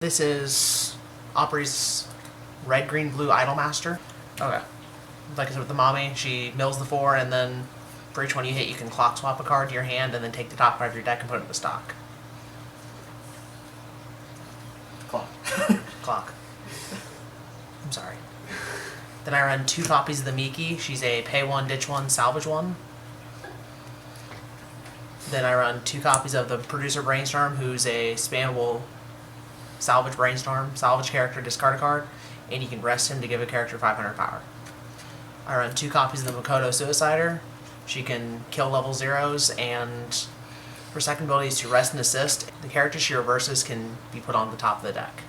This is Aubrey's red, green, blue Idolmaster. Okay. Like I said with the mommy, she mills the 4, and then for each one you hit, you can clock swap a card to your hand and then take the top card of your deck and put it in the stock. Clock. Clock. I'm sorry. Then I run 2 copies of the Miki. She's a pay 1, ditch 1, salvage 1. Then I run 2 copies of the Producer Brainstorm, who's a spammable salvage brainstorm, salvage character, discard a card, and you can rest him to give a character 500 power. I run 2 copies of the Makoto Suicider. She can kill level 0s, and her second ability is to rest and assist. The character she reverses can be put on the top of the deck.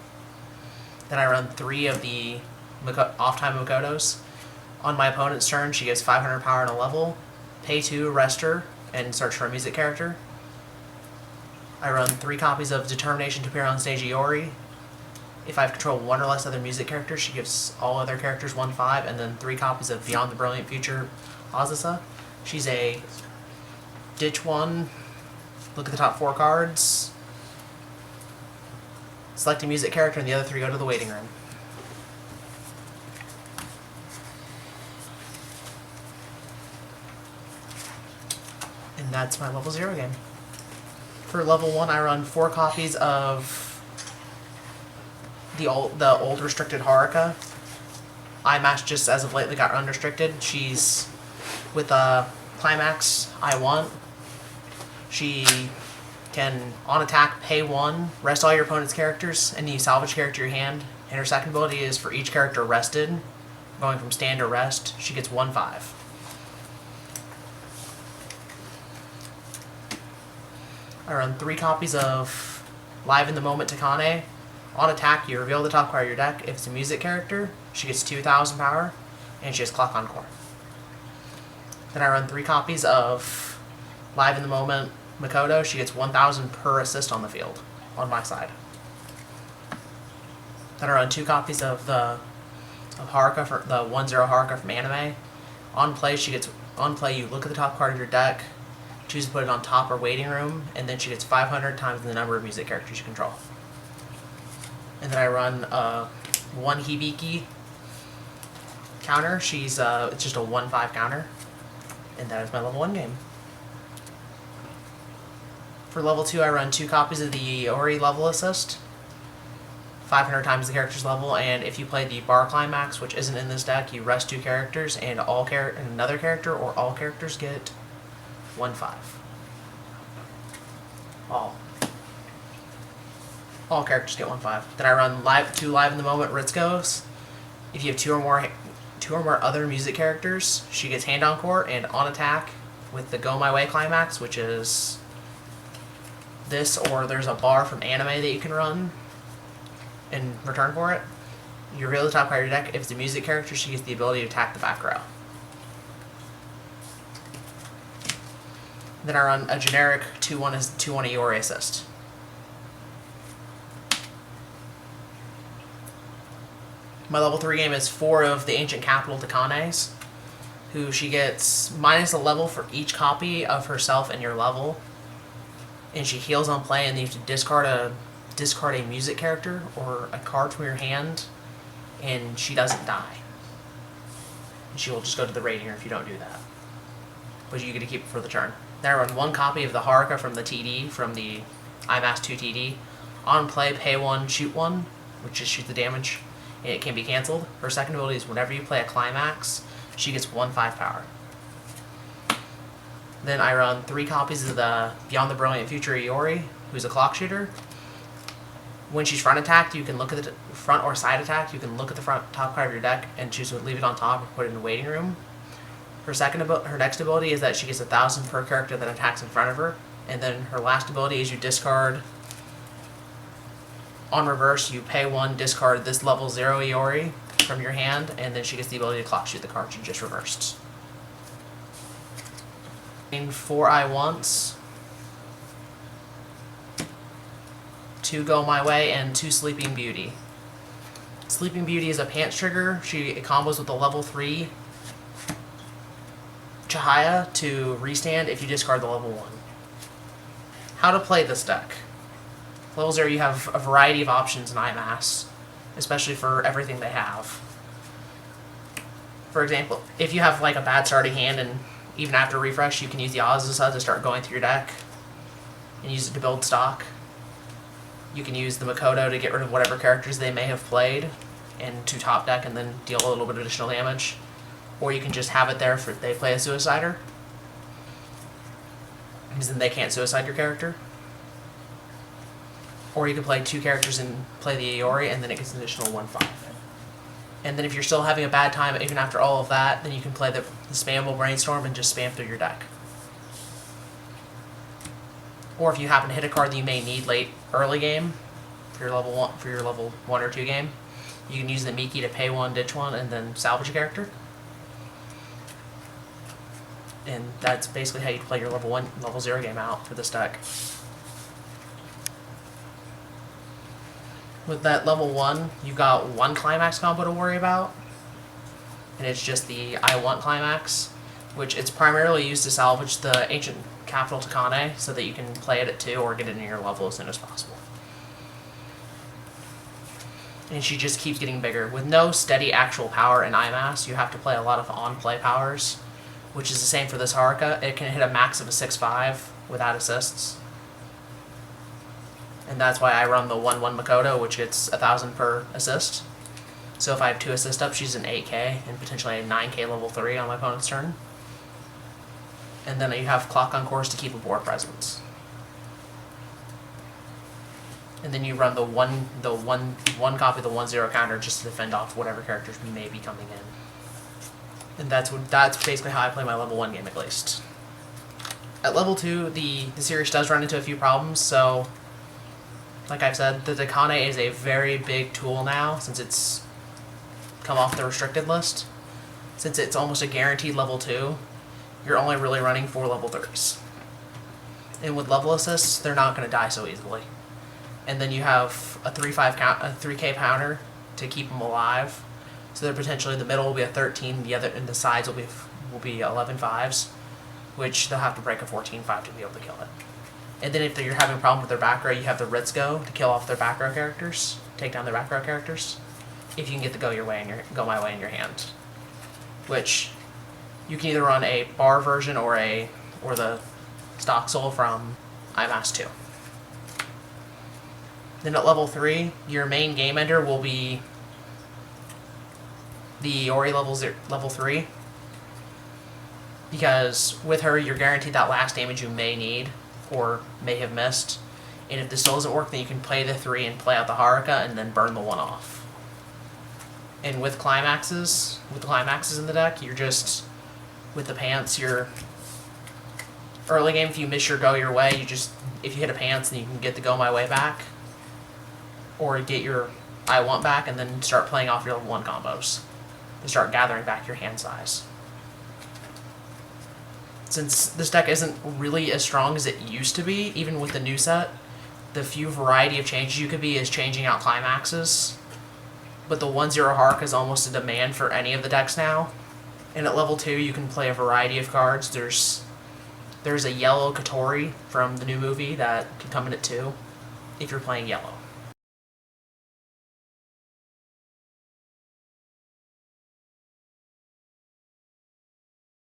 Then I run 3 of the off-time Makotos. On my opponent's turn, she gives 500 power and a level, pay 2, rest her, and search for a music character. I run 3 copies of Determination to appear on stage Iori. If I control 1 or less other music characters, she gives all other characters 1/5, and then 3 copies of Beyond the Brilliant Future Azusa. She's a ditch 1, look at the top 4 cards, select a music character, and the other 3 go to the waiting room. And that's my level 0 game. For level 1, I run 4 copies of the old restricted Haruka. IMAX just as of lately got unrestricted. She's with a climax I want. She can, on attack, pay 1, rest all your opponent's characters, and you salvage character your hand. And her second ability is for each character rested, going from stand to rest, she gets 1/5. I run 3 copies of Live in the Moment Takane. On attack, you reveal the top card of your deck. If it's a music character, she gets 2,000 power, and she has Clock Encore. Then I run 3 copies of Live in the Moment Makoto. She gets 1,000 per assist on the field, on my side. Then I run 2 copies of Haruka, for the 1/0 Haruka from anime. On play, you look at the top card of your deck, choose to put it on top or waiting room, and then she gets 500 times the number of music characters you control. And then I run 1 Hibiki counter. It's just a 1/5 counter. And that is my level 1 game. For level 2, I run 2 copies of the Iori level assist. 500 times the character's level, and if you play the bar climax, which isn't in this deck, you rest 2 characters, and another character or all characters get 1/5. All characters get 1/5. Then I run 2 Live in the Moment Ritsuko's. If you have 2 or more other music characters, she gets Hand Encore, and on attack with the Go My Way climax, which is this, or there's a bar from anime that you can run in return for it. You reveal the top card of your deck. If it's a music character, she gets the ability to attack the back row. Then I run a generic 2/1 Iori assist. My level 3 game is 4 of the Ancient Capital Takanes, who she gets minus a level for each copy of herself and your level. And she heals on play, and you have to discard a music character or a card from your hand, and she doesn't die. And she will just go to the rating room if you don't do that. But you get to keep it for the turn. Then I run 1 copy of the Haruka from the TD, from the IMAX 2 TD. On play, pay 1, shoot 1, which just shoots the damage, and it can be cancelled. Her second ability is whenever you play a climax, she gets 1/5 power. Then I run 3 copies of the Beyond the Brilliant Future Iori, who's a clock shooter. When she's front attacked, you can look at the front or side attack. You can look at the top card of your deck and choose to leave it on top or put it in the waiting room. Her next ability is that she gets 1,000 per character that attacks in front of her, and then her last ability is you discard. On reverse, you pay 1, discard this level 0 Iori from your hand, and then she gets the ability to clock shoot the card you just reversed. 4 I Wants, 2 Go My Way, and 2 Sleeping Beauty. Sleeping Beauty is a pants trigger. She combos with a level 3 Chihaya to restand if you discard the level 1. How to play this deck. Level 0, you have a variety of options in IMAS, especially for everything they have. For example, if you have like a bad starting hand and even after refresh, you can use the Azusa to start going through your deck and use it to build stock. You can use the Makoto to get rid of whatever characters they may have played and to top deck and then deal a little bit of additional damage. Or you can just have it there for if they play a Suicider, because then they can't suicide your character. Or you can play 2 characters and play the Iori, and then it gets an additional 1/5. And then if you're still having a bad time, even after all of that, then you can play the spammable Brainstorm and just spam through your deck. Or if you happen to hit a card that you may need early game for your level 1 or 2 game, you can use the Miki to pay 1, ditch 1, and then salvage a character. And that's basically how you play your level 0 game out for this deck. With that level 1, you've got 1 climax combo to worry about, and it's just the I Want climax, which it's primarily used to salvage the Ancient Capital Takane so that you can play it at 2 or get it in your level as soon as possible. And she just keeps getting bigger. With no steady actual power in IMAS, you have to play a lot of on-play powers, which is the same for this Haruka. It can hit a max of a 6/5 without assists. And that's why I run the 1/1 Makoto, which gets 1,000 per assist. So if I have 2 assist up, she's an 8k and potentially a 9k level 3 on my opponent's turn. And then you have Clock on Course to keep a board presence. And then you run the one copy of the 1/0 counter just to defend off whatever characters may be coming in. And that's basically how I play my level 1 game at least. At level 2, the series does run into a few problems, so like I've said, the Takane is a very big tool now since it's come off the restricted list. Since it's almost a guaranteed level 2, you're only really running 4 level 3s. And with level assists, they're not going to die so easily. And then you have a 3k counter to keep them alive. So they're potentially, the middle will be a 13, and the sides will be 11 5s, which they'll have to break a 14/5 to be able to kill it. And then if you're having a problem with their back row, you have the Ritsuko to kill off their back row characters, take down their back row characters, if you can get the Go My Way in your hand. Which you can either run a bar version or the stock soul from IMAS 2. Then at level 3, your main game ender will be the Iori level 3. Because with her, you're guaranteed that last damage you may need or may have missed. And if this still doesn't work, then you can play the 3 and play out the Haruka and then burn the 1 off. And with climaxes in the deck, you're just, with the pants, you're early game, if you miss your Go Your Way, if you hit a pants, then you can get the Go My Way back. Or get your I Want back and then start playing off your level 1 combos. And start gathering back your hand size. Since this deck isn't really as strong as it used to be, even with the new set, the few variety of changes you could be is changing out climaxes. But the 1/0 Haruka is almost a demand for any of the decks now. And at level 2, you can play a variety of cards. There's a yellow Katori from the new movie that can come in at 2 if you're playing yellow.